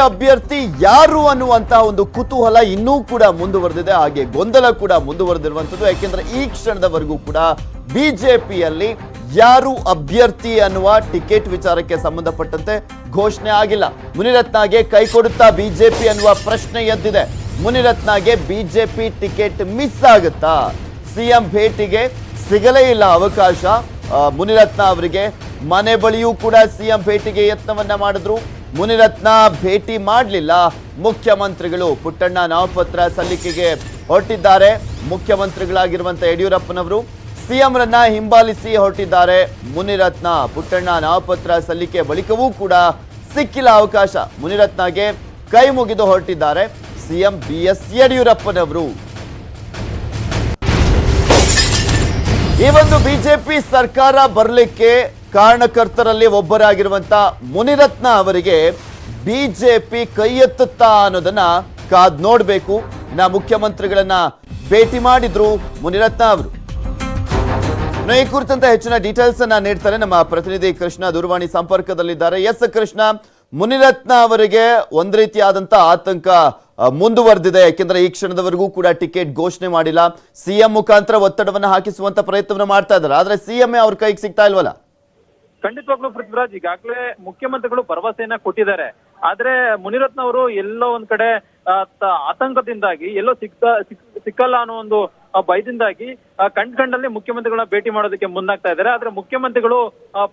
ಅಭ್ಯರ್ಥಿ ಯಾರು ಅನ್ನುವಂತಹ ಒಂದು ಕುತೂಹಲ ಇನ್ನೂ ಕೂಡ ಮುಂದುವರೆದಿದೆ, ಹಾಗೆ ಗೊಂದಲ ಕೂಡ ಮುಂದುವರೆದಿರುವಂತದ್ದು. ಯಾಕೆಂದ್ರೆ ಈ ಕ್ಷಣದವರೆಗೂ ಕೂಡ ಬಿಜೆಪಿಯಲ್ಲಿ ಯಾರು ಅಭ್ಯರ್ಥಿ ಅನ್ನುವ ಟಿಕೆಟ್ ವಿಚಾರಕ್ಕೆ ಸಂಬಂಧಪಟ್ಟಂತೆ ಘೋಷಣೆ ಆಗಿಲ್ಲ. ಮುನಿರತ್ನಗೆ ಕೈ ಕೊಡುತ್ತಾ ಬಿಜೆಪಿ ಅನ್ನುವ ಪ್ರಶ್ನೆ ಎದ್ದಿದೆ. ಮುನಿರತ್ನಗೆ ಬಿಜೆಪಿ ಟಿಕೆಟ್ ಮಿಸ್ ಆಗುತ್ತಾ? ಸಿಎಂ ಭೇಟಿಗೆ ಸಿಗಲೇ ಇಲ್ಲ ಅವಕಾಶ. ಮುನಿರತ್ನ ಅವರಿಗೆ ಮನೆ ಬಳಿಯೂ ಕೂಡ ಸಿಎಂ ಭೇಟಿಗೆ ಯತ್ನವನ್ನ ಮಾಡಿದ್ರು. ಮುನಿರತ್ನ ಭೇಟಿ ಮಾಡಲಿಲ್ಲ. ಮುಖ್ಯಮಂತ್ರಿಗಳು ಪುಟ್ಟಣ್ಣ ನಾಮಪತ್ರ ಸಲ್ಲಿಕೆಗೆ ಹೊರಟಿದ್ದಾರೆ. ಮುಖ್ಯಮಂತ್ರಿಗಳಾಗಿರುವಂತ ಯಡಿಯೂರಪ್ಪನವರು ಸಿಎಂರನ್ನ ಹಿಂಬಾಲಿಸಿ ಹೊರಟಿದ್ದಾರೆ. ಮುನಿರತ್ನ ಪುಟ್ಟಣ್ಣ ನಾಮಪತ್ರ ಸಲ್ಲಿಕೆ ಬಳಿಕವೂ ಕೂಡ ಸಿಕ್ಕಿಲ್ಲ ಅವಕಾಶ. ಮುನಿರತ್ನಗೆ ಕೈ ಮುಗಿದು ಹೊರಟಿದ್ದಾರೆ ಸಿಎಂ ಬಿಎಸ್ ಯಡಿಯೂರಪ್ಪನವರು. ಈ ಒಂದು ಬಿಜೆಪಿ ಸರ್ಕಾರ ಬರಲಿಕ್ಕೆ ಕಾರಣಕರ್ತರಲ್ಲಿ ಒಬ್ಬರಾಗಿರುವಂತ ಮುನಿರತ್ನ ಅವರಿಗೆ ಬಿಜೆಪಿ ಕೈ ಎತ್ತುತ್ತಾ ಅನ್ನೋದನ್ನ ಕಾದ್ ನೋಡ್ಬೇಕು. ಮುಖ್ಯಮಂತ್ರಿಗಳನ್ನ ಭೇಟಿ ಮಾಡಿದ್ರು ಮುನಿರತ್ನ ಅವರು. ಈ ಕುರಿತಂತೆ ಹೆಚ್ಚಿನ ಡೀಟೇಲ್ಸ್ ಅನ್ನ ನೀಡ್ತಾರೆ ನಮ್ಮ ಪ್ರತಿನಿಧಿ ಕೃಷ್ಣ ದೂರವಾಣಿ ಸಂಪರ್ಕದಲ್ಲಿದ್ದಾರೆ. ಎಸ್ ಕೃಷ್ಣ, ಮುನಿರತ್ನ ಅವರಿಗೆ ಒಂದ್ ರೀತಿಯಾದಂತ ಆತಂಕ ಮುಂದುವರೆದಿದೆ. ಯಾಕೆಂದ್ರೆ ಈ ಕ್ಷಣದವರೆಗೂ ಕೂಡ ಟಿಕೆಟ್ ಘೋಷಣೆ ಮಾಡಿಲ್ಲ. ಸಿಎಂ ಮುಖಾಂತರ ಒತ್ತಡವನ್ನು ಹಾಕಿಸುವಂತ ಪ್ರಯತ್ನವನ್ನ ಮಾಡ್ತಾ ಇದ್ದಾರೆ. ಆದ್ರೆ ಸಿಎಂ ಅವ್ರ ಕೈಗೆ ಸಿಗ್ತಾ ಇಲ್ವಲ್ಲ? ಖಂಡಿತವಾಗ್ಲೂ ಪೃಥ್ವಿರಾಜ್, ಈಗಾಗಲೇ ಮುಖ್ಯಮಂತ್ರಿಗಳು ಭರವಸೆಯನ್ನ ಕೊಟ್ಟಿದ್ದಾರೆ. ಆದ್ರೆ ಮುನಿರತ್ನ ಅವರು ಎಲ್ಲೋ ಒಂದ್ ಕಡೆ ಆತಂಕದಿಂದಾಗಿ ಎಲ್ಲೋ ಸಿಕ್ಕಲ್ಲ ಅನ್ನೋ ಒಂದು ಭಯದಿಂದಾಗಿ ಕಂಡ್ಕಂಡಲ್ಲಿ ಮುಖ್ಯಮಂತ್ರಿಗಳನ್ನ ಭೇಟಿ ಮಾಡೋದಕ್ಕೆ ಮುಂದಾಗ್ತಾ ಇದ್ದಾರೆ. ಆದ್ರೆ ಮುಖ್ಯಮಂತ್ರಿಗಳು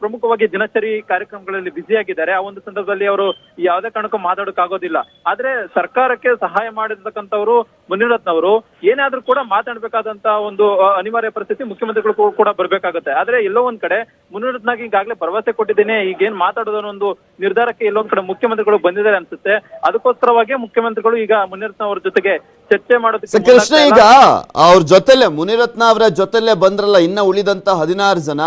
ಪ್ರಮುಖವಾಗಿ ದಿನಚರಿ ಕಾರ್ಯಕ್ರಮಗಳಲ್ಲಿ ಬ್ಯುಸಿಯಾಗಿದ್ದಾರೆ. ಆ ಒಂದು ಸಂದರ್ಭದಲ್ಲಿ ಅವರು ಯಾವುದೇ ಕಾರಣಕ್ಕೂ ಮಾತಾಡೋಕ್ಕಾಗೋದಿಲ್ಲ. ಆದ್ರೆ ಸರ್ಕಾರಕ್ಕೆ ಸಹಾಯ ಮಾಡಿರ್ತಕ್ಕಂಥವ್ರು ಮುನಿರತ್ನವರು ಏನಾದ್ರೂ ಕೂಡ ಮಾತಾಡ್ಬೇಕಾದಂತ ಒಂದು ಅನಿವಾರ್ಯ ಪರಿಸ್ಥಿತಿ ಮುಖ್ಯಮಂತ್ರಿಗಳು ಕೂಡ ಬರ್ಬೇಕಾಗುತ್ತೆ. ಆದ್ರೆ ಎಲ್ಲೋ ಒಂದ್ ಕಡೆ ಮುನಿರತ್ನಾಗಿ ಈಗಾಗಲೇ ಭರವಸೆ ಕೊಟ್ಟಿದ್ದೇನೆ, ಈಗೇನ್ ಮಾತಾಡೋದು ಅನ್ನೋ ಒಂದು ನಿರ್ಧಾರಕ್ಕೆ ಎಲ್ಲೊಂದ್ ಕಡೆ ಮುಖ್ಯಮಂತ್ರಿಗಳು ಬಂದಿದ್ದಾರೆ ಅನ್ಸುತ್ತೆ. ಅದಕ್ಕೋಸ್ಕರವಾಗಿ ಮುಖ್ಯಮಂತ್ರಿಗಳು ಈಗ ಮುನಿರತ್ನ ಅವರ ಜೊತೆಗೆ ಚರ್ಚೆ ಮಾಡೋದಕ್ಕೆ ಕೃಷ್ಣ, ಈಗ ಅವ್ರ ಜೊತೆಲೆ ಮುನಿರತ್ನ ಅವರ ಜೊತೆಲೆ ಬಂದ್ರಲ್ಲ ಇನ್ನ ಉಳಿದಂತ 16 ಜನ,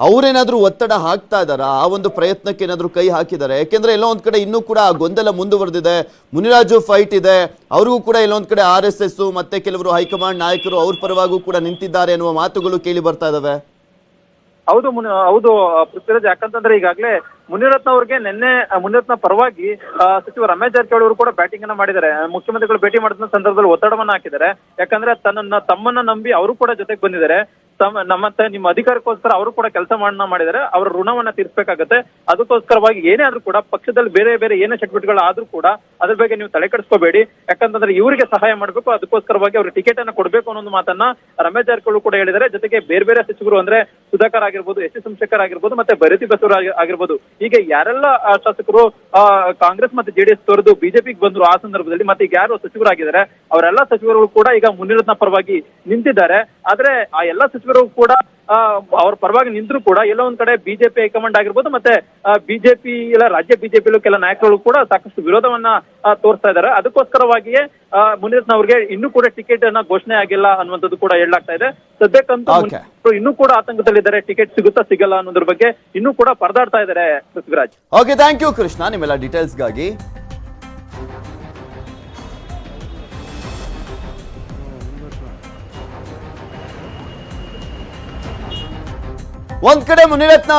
ಅವ್ರೇನಾದ್ರೂ ಒತ್ತಡ ಹಾಕ್ತಾ ಇದಾರ? ಆ ಒಂದು ಪ್ರಯತ್ನಕ್ಕೆ ಏನಾದ್ರು ಕೈ ಹಾಕಿದ್ದಾರೆ? ಯಾಕೆಂದ್ರೆ ಎಲ್ಲೋ ಒಂದ್ ಕಡೆ ಇನ್ನೂ ಕೂಡ ಗೊಂದಲ ಮುಂದುವರೆದಿದೆ. ಮುನಿರಾಜು ಫೈಟ್ ಇದೆ, ಅವ್ರಿಗೂ ಕೂಡ ಎಲ್ಲೊಂದ್ ಕಡೆ RSS ಮತ್ತೆ ಕೆಲವರು ಹೈಕಮಾಂಡ್ ನಾಯಕರು ಅವ್ರ ಪರವಾಗೂ ಕೂಡ ನಿಂತಿದ್ದಾರೆ ಅನ್ನುವ ಮಾತುಗಳು ಕೇಳಿ ಬರ್ತಾ ಇದಾವೆ. ಹೌದು ಪೃಥ್ವಿರಾಜ್, ಯಾಕಂತಂದ್ರೆ ಈಗಾಗಲೇ ಮುನಿರತ್ನ ಅವ್ರಿಗೆ ನಿನ್ನೆ ಮುನಿರತ್ನ ಪರವಾಗಿ ಸಚಿವ ರಮೇಶ್ ಜಾರಕಿಹೊಳಿ ಅವರು ಕೂಡ ಬ್ಯಾಟಿಂಗ್ ಅನ್ನ ಮಾಡಿದ್ದಾರೆ. ಮುಖ್ಯಮಂತ್ರಿಗಳು ಭೇಟಿ ಮಾಡಿದ ಸಂದರ್ಭದಲ್ಲಿ ಒತ್ತಡವನ್ನ ಹಾಕಿದ್ದಾರೆ. ಯಾಕಂದ್ರೆ ತಮ್ಮನ್ನ ನಂಬಿ ಅವರು ಕೂಡ ಜೊತೆಗೆ ಬಂದಿದ್ದಾರೆ. ಮತ್ತೆ ನಿಮ್ಮ ಅಧಿಕಾರಕ್ಕೋಸ್ಕರ ಅವರು ಕೂಡ ಕೆಲಸ ಮಾಡಿದ್ದಾರೆ. ಅವರ ಋಣವನ್ನ ತೀರ್ಸ್ಬೇಕಾಗತ್ತೆ. ಅದಕ್ಕೋಸ್ಕರವಾಗಿ ಏನೇ ಆದ್ರೂ ಕೂಡ ಪಕ್ಷದಲ್ಲಿ ಬೇರೆ ಬೇರೆ ಏನೇ ಚಟುವಟಿಕೆಗಳು ಆದ್ರೂ ಕೂಡ ಅದ್ರ ಬಗ್ಗೆ ನೀವು ತಲೆ ಕೆಡಿಸ್ಕೋಬೇಡಿ. ಯಾಕಂತಂದ್ರೆ ಇವರಿಗೆ ಸಹಾಯ ಮಾಡ್ಬೇಕು, ಅದಕ್ಕೋಸ್ಕರವಾಗಿ ಅವ್ರಿಗೆ ಟಿಕೆಟ್ ಅನ್ನ ಕೊಡ್ಬೇಕು ಅನ್ನೋ ಒಂದು ಮಾತನ್ನ ರಮೇಶ್ ಜಾರಕಿಹೊಳಿ ಕೂಡ ಹೇಳಿದ್ದಾರೆ. ಜೊತೆಗೆ ಬೇರೆ ಬೇರೆ ಸಚಿವರು ಅಂದ್ರೆ ಸುಧಾಕರ್ ಆಗಿರ್ಬೋದು, ಎಸ್ ಸೋಮಶೇಖರ್ ಆಗಿರ್ಬೋದು, ಮತ್ತೆ ಭೈರತಿ ಬಸವರಾಜ್ ಆಗಿರ್ಬೋದು, ಹೀಗೆ ಯಾರೆಲ್ಲ ಶಾಸಕರು ಕಾಂಗ್ರೆಸ್ ಮತ್ತೆ ಜೆಡಿಎಸ್ ತೊರೆದು ಬಿಜೆಪಿಗೆ ಬಂದ್ರು ಆ ಸಂದರ್ಭದಲ್ಲಿ ಮತ್ತೆ ಈಗ ಯಾರು ಸಚಿವರಾಗಿದ್ದಾರೆ ಅವರೆಲ್ಲಾ ಸಚಿವರು ಕೂಡ ಈಗ ಮುನಿರತ್ನ ಪರವಾಗಿ ನಿಂತಿದ್ದಾರೆ. ಆದ್ರೆ ಆ ಎಲ್ಲಾ ಸಚಿವರು ಕೂಡ ಅವ್ರ ಪರವಾಗಿ ನಿಂತರೂ ಕೂಡ ಎಲ್ಲೋ ಒಂದ್ ಕಡೆ ಬಿಜೆಪಿ ಹೈಕಮಾಂಡ್ ಆಗಿರ್ಬೋದು ಮತ್ತೆ ಬಿಜೆಪಿ ಇಲ್ಲ ರಾಜ್ಯ ಬಿಜೆಪಿ ಕೆಲ ನಾಯಕರು ಕೂಡ ಸಾಕಷ್ಟು ವಿರೋಧವನ್ನ ತೋರಿಸ್ತಾ ಇದ್ದಾರೆ. ಅದಕ್ಕೋಸ್ಕರವಾಗಿಯೇ ಮುನಿರತ್ನ ಅವ್ರಿಗೆ ಇನ್ನೂ ಕೂಡ ಟಿಕೆಟ್ ಅನ್ನ ಘೋಷಣೆ ಆಗಿಲ್ಲ ಅನ್ನುವಂಥದ್ದು ಕೂಡ ಹೇಳಲಾಗ್ತಾ ಇದೆ. ಸದ್ಯಕ್ಕಂತೂ ಇನ್ನೂ ಕೂಡ ಆತಂಕದಲ್ಲಿದ್ದಾರೆ. ಟಿಕೆಟ್ ಸಿಗುತ್ತಾ ಸಿಗಲ್ಲ ಅನ್ನೋದ್ರ ಬಗ್ಗೆ ಇನ್ನೂ ಕೂಡ ಪರದಾಡ್ತಾ ಇದ್ದಾರೆ Prithviraj. Okay, thank you Krishna ನಿಮ್ಮೆಲ್ಲ ಡೀಟೇಲ್ಸ್ಗಾಗಿ. ಒಂದ್ ಕಡೆ ಮುನಿರತ್ನ